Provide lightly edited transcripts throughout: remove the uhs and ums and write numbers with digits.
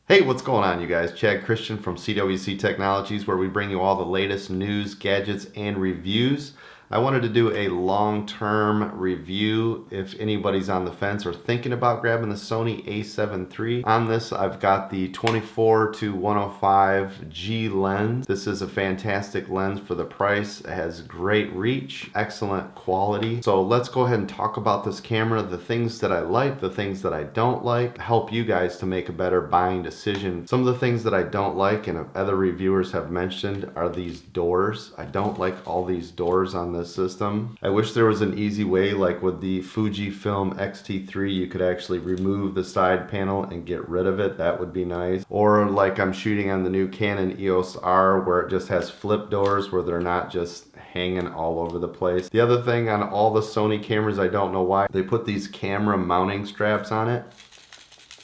Hey, what's going on, you guys? Chad Christian from CWC Technologies, where we bring you all the latest news, gadgets, and reviews. I wanted to do a long-term review if anybody's on the fence or thinking about grabbing the Sony a7 III. On this, I've got the 24-105 G lens. This is a fantastic lens for the price. It has great reach, excellent quality. So let's go ahead and talk about this camera, the things that I like, the things that I don't like, help you guys to make a better buying decision. Some of the things that I don't like and other reviewers have mentioned are these doors. I don't like all these doors on this system. I wish there was an easy way, like with the Fujifilm X-T3, you could actually remove the side panel and get rid of it. That would be nice. Or like I'm shooting on the new Canon EOS R, where it just has flip doors where they're not just hanging all over the place. The other thing on all the Sony cameras, I don't know why, they put these camera mounting straps on it.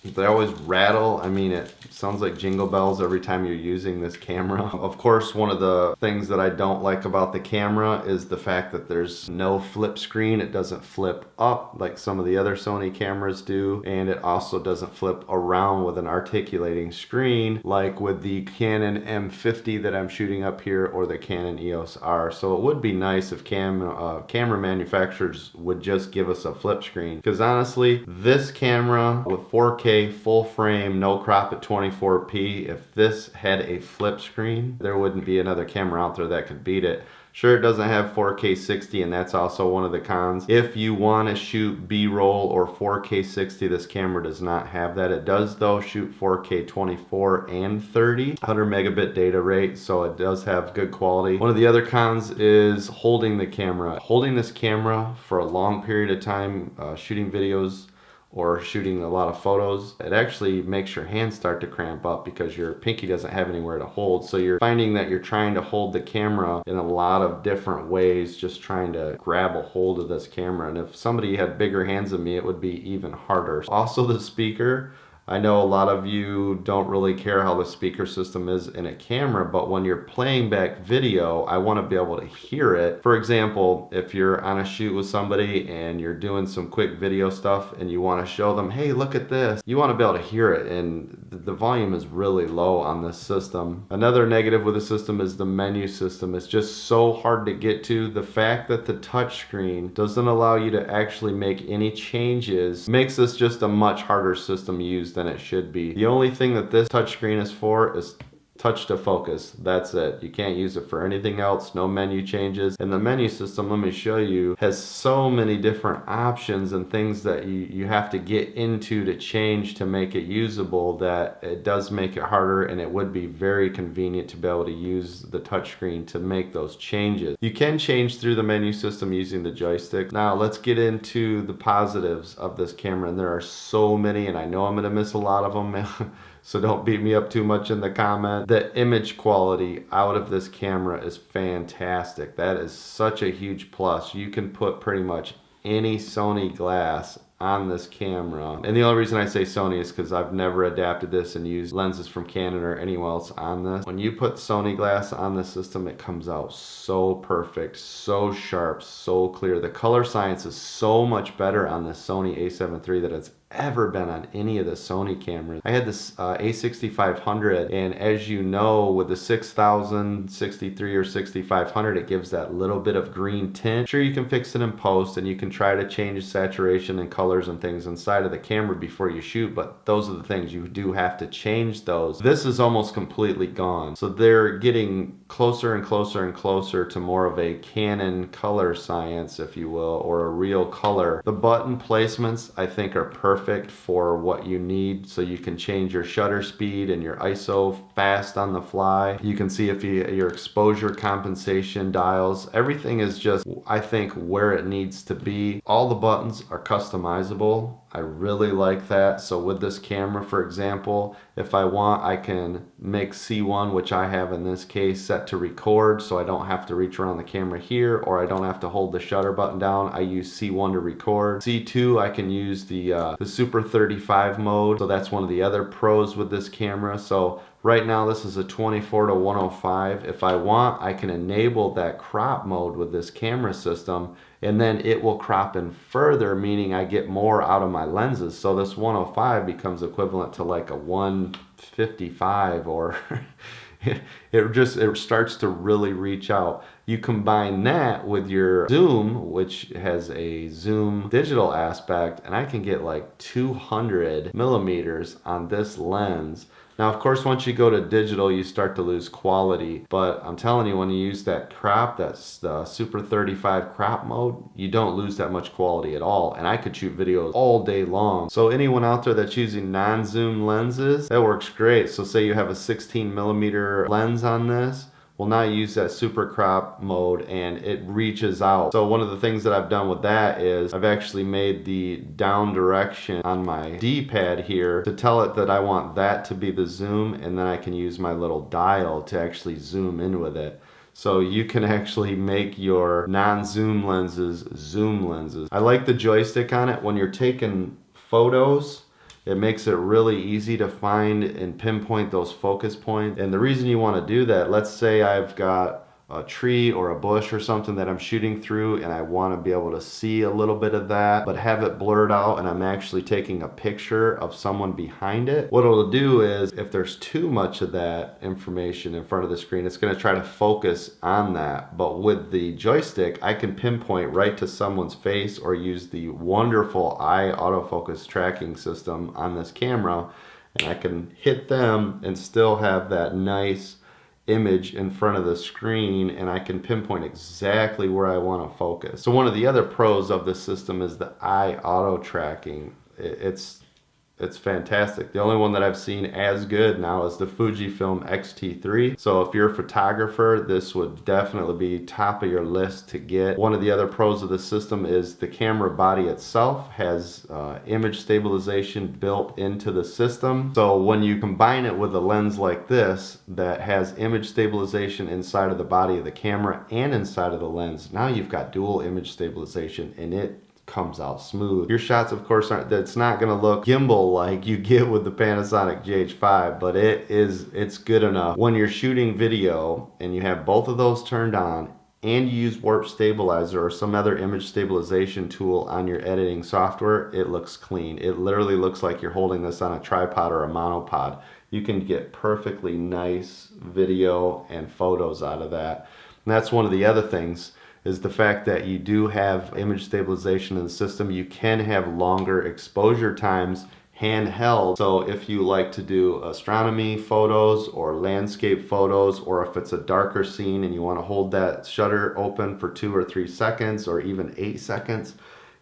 They always rattle. I mean, it sounds like jingle bells every time you're using this camera. Of course, one of the things that I don't like about the camera is the fact that there's no flip screen. It doesn't flip up like some of the other Sony cameras do, and it also doesn't flip around with an articulating screen like with the Canon M50 that I'm shooting up here or the Canon EOS R. So it would be nice if camera manufacturers would just give us a flip screen, because honestly, this camera with 4K full frame, no crop at 24p, if this had a flip screen, there wouldn't be another camera out there that could beat it. Sure, it doesn't have 4K 60, and that's also one of the cons. If you want to shoot B-roll or 4K 60, this camera does not have that. It does, though, shoot 4K 24 and 30, 100 megabit data rate, so it does have good quality. One of the other cons is holding the camera. Holding this camera for a long period of time, shooting videos, or shooting a lot of photos, it actually makes your hands start to cramp up because your pinky doesn't have anywhere to hold. So you're finding that you're trying to hold the camera in a lot of different ways, just trying to grab a hold of this camera. And if somebody had bigger hands than me, it would be even harder. Also, the speaker. I know a lot of you don't really care how the speaker system is in a camera, but when you're playing back video, I want to be able to hear it. For example, if you're on a shoot with somebody and you're doing some quick video stuff and you want to show them, hey, look at this, you want to be able to hear it, and the volume is really low on this system. Another negative with the system is the menu system. It's just so hard to get to. The fact that the touchscreen doesn't allow you to actually make any changes makes this just a much harder system to use than it should be. The only thing that this touchscreen is for is touch to focus. That's it. You can't use it for anything else. No menu changes. And the menu system, let me show you, has so many different options and things that you have to get into to change to make it usable, that it does make it harder, and it would be very convenient to be able to use the touchscreen to make those changes. You can change through the menu system using the joystick. Now let's get into the positives of this camera, and there are so many, and I know I'm going to miss a lot of them. So don't beat me up too much in the comment. The image quality out of this camera is fantastic. That is such a huge plus. You can put pretty much any Sony glass on this camera. And the only reason I say Sony is because I've never adapted this and used lenses from Canon or anyone else on this. When you put Sony glass on the system, it comes out so perfect, so sharp, so clear. The Colorscience is so much better on the Sony a7 III than it's ever been on any of the Sony cameras. I had this a6500, and as you know, with the 6000, 63 or 6500, it gives that little bit of green tint. Sure, you can fix it in post, and you can try to change saturation and colors and things inside of the camera before you shoot, but those are the things you do have to change those. This is almost completely gone. So they're getting closer and closer and closer to more of a Canon Colorscience, if you will, or a real color. The button placements, I think, are perfect for what you need, so you can change your shutter speed and your ISO fast on the fly. You can see if your exposure compensation dials, everything is just, I think, where it needs to be. All the buttons are customizable. I really like that. So with this camera, for example, if I want, I can make C1, which I have in this case, set to record, so I don't have to reach around the camera here, or I don't have to hold the shutter button down. I use C1 to record. C2, I can use the Super 35 mode, so that's one of the other pros with this camera. So Right now this is a 24-105. If I want, I can enable that crop mode with this camera system, and then it will crop in further, meaning I get more out of my lenses. So this 105 becomes equivalent to like a 155, or it starts to really reach out. You combine that with your zoom, which has a zoom digital aspect, and I can get like 200 millimeters on this lens. Now, of course, once you go to digital, you start to lose quality. But I'm telling you, when you use that crop, that's the Super 35 crop mode, you don't lose that much quality at all. And I could shoot videos all day long. So anyone out there that's using non-zoom lenses, that works great. So say you have a 16 millimeter lens on this. Well, now you use that super crop mode and it reaches out. So one of the things that I've done with that is I've actually made the down direction on my D-pad here to tell it that I want that to be the zoom, and then I can use my little dial to actually zoom in with it. So you can actually make your non-zoom lenses zoom lenses. I like the joystick on it. When you're taking photos, it makes it really easy to find and pinpoint those focus points. And the reason you want to do that, let's say I've got a tree or a bush or something that I'm shooting through and I want to be able to see a little bit of that, but have it blurred out, and I'm actually taking a picture of someone behind it. What it'll do is, if there's too much of that information in front of the screen, it's going to try to focus on that. But with the joystick, I can pinpoint right to someone's face, or use the wonderful eye autofocus tracking system on this camera, and I can hit them and still have that nice image in front of the screen, and I can pinpoint exactly where I want to focus. So one of the other pros of this system is the eye auto tracking. It's fantastic. The only one that I've seen as good now is the Fujifilm X-T3. So if you're a photographer, this would definitely be top of your list to get. One of the other pros of the system is the camera body itself has image stabilization built into the system. So when you combine it with a lens like this that has image stabilization inside of the body of the camera and inside of the lens, now you've got dual image stabilization, and it comes out smooth. Your shots, of course, it's not going to look gimbal like you get with the Panasonic GH5, but it's good enough. When you're shooting video and you have both of those turned on, and you use warp stabilizer or some other image stabilization tool on your editing software, it looks clean. It literally looks like you're holding this on a tripod or a monopod. You can get perfectly nice video and photos out of that. And that's one of the other things, is the fact that you do have image stabilization in the system. You can have longer exposure times handheld. So if you like to do astronomy photos or landscape photos, or if it's a darker scene and you want to hold that shutter open for 2 or 3 seconds or even 8 seconds,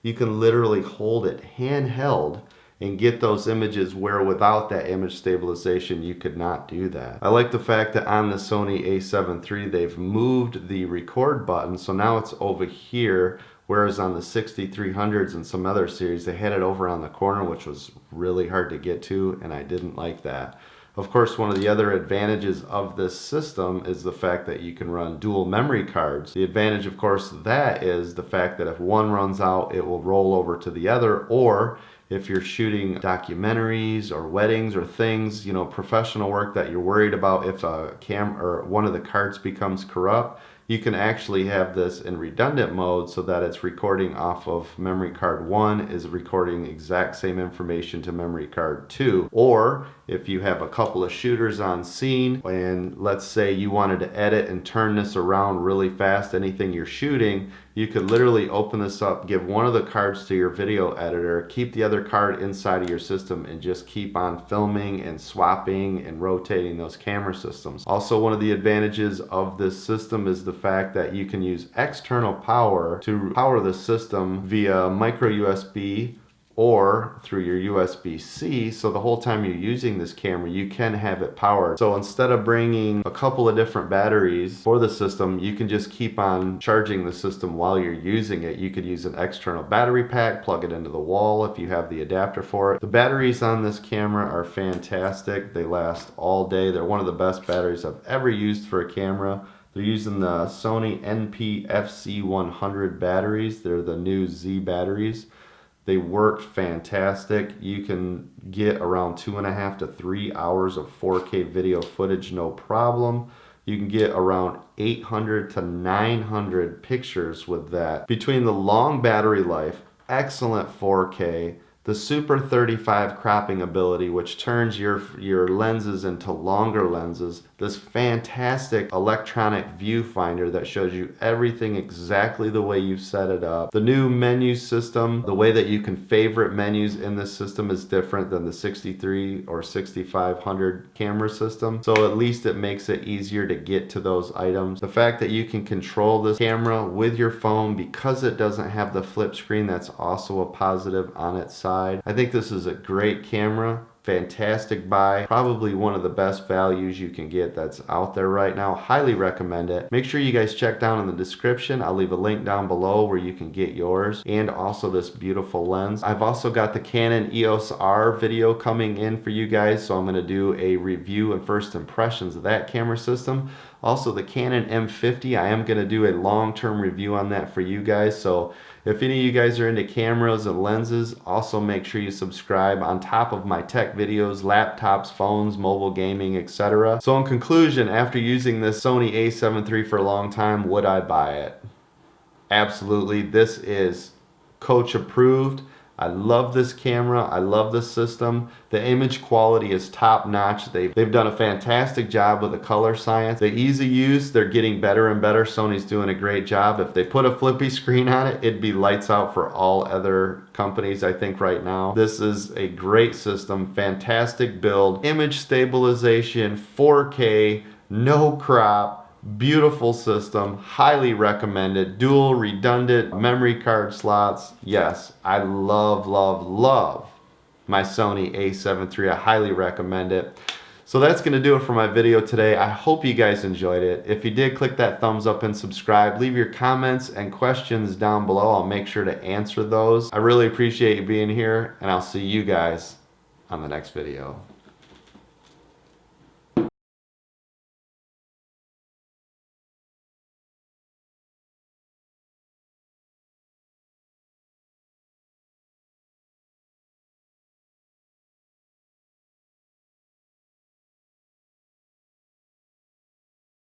you can literally hold it handheld and get those images where without that image stabilization you could not do that. I like the fact that on the Sony a7 III they've moved the record button, so now it's over here, whereas on the 6300s and some other series they had it over on the corner, which was really hard to get to, and I didn't like that. Of course, one of the other advantages of this system is the fact that you can run dual memory cards. The advantage, of course, of that is the fact that if one runs out, it will roll over to the other, or if you're shooting documentaries or weddings or things, you know, professional work that you're worried about if a camera or one of the cards becomes corrupt, you can actually have this in redundant mode so that it's recording off of memory card 1 is recording exact same information to memory card 2. Or if you have a couple of shooters on scene and let's say you wanted to edit and turn this around really fast, anything you're shooting, you could literally open this up, give one of the cards to your video editor, keep the other card inside of your system, and just keep on filming and swapping and rotating those camera systems. Also, one of the advantages of this system is the fact that you can use external power to power the system via micro USB or through your USB-C, so the whole time you're using this camera you can have it powered. So instead of bringing a couple of different batteries for the system, you can just keep on charging the system while you're using it. You could use an external battery pack, plug it into the wall if you have the adapter for it. The batteries on this camera are fantastic. They last all day. They're one of the best batteries I've ever used for a camera. They're using the Sony NP-FC100 batteries. They're the new Z batteries. They worked fantastic. You can get around 2.5 to 3 hours of 4K video footage, no problem. You can get around 800 to 900 pictures with that. Between the long battery life, excellent 4K, the Super 35 cropping ability, which turns your lenses into longer lenses, this fantastic electronic viewfinder that shows you everything exactly the way you've set it up. The new menu system, the way that you can favorite menus in this system is different than the 63 or 6500 camera system. So at least it makes it easier to get to those items. The fact that you can control this camera with your phone because it doesn't have the flip screen, that's also a positive on its side. I think this is a great camera. Fantastic buy, probably one of the best values you can get that's out there right now. Highly recommend it. Make sure you guys check down in the description. I'll leave a link down below where you can get yours, and also this beautiful lens. I've also got the Canon EOS R video coming in for you guys, so I'm going to do a review and first impressions of that camera system. Also the Canon M50, I am going to do a long-term review on that for you guys. So if any of you guys are into cameras and lenses, also make sure you subscribe on top of my tech videos, laptops, phones, mobile gaming, etc. So in conclusion, after using this Sony a7 III for a long time, would I buy it? Absolutely. This is Coach approved. I love this camera. I love this system. The image quality is top notch. They've done a fantastic job with the Colorscience. The ease of use, they're getting better and better. Sony's doing a great job. If they put a flippy screen on it, it'd be lights out for all other companies, I think, right now. This is a great system, fantastic build, image stabilization, 4K, no crop. Beautiful system, highly recommended. Dual redundant memory card slots. Yes, I love my Sony a7 III. I highly recommend it. So that's going to do it for my video today. I hope you guys enjoyed it. If you did, click that thumbs up and subscribe. Leave your comments and questions down below. I'll make sure to answer those. I really appreciate you being here, and I'll see you guys on the next video.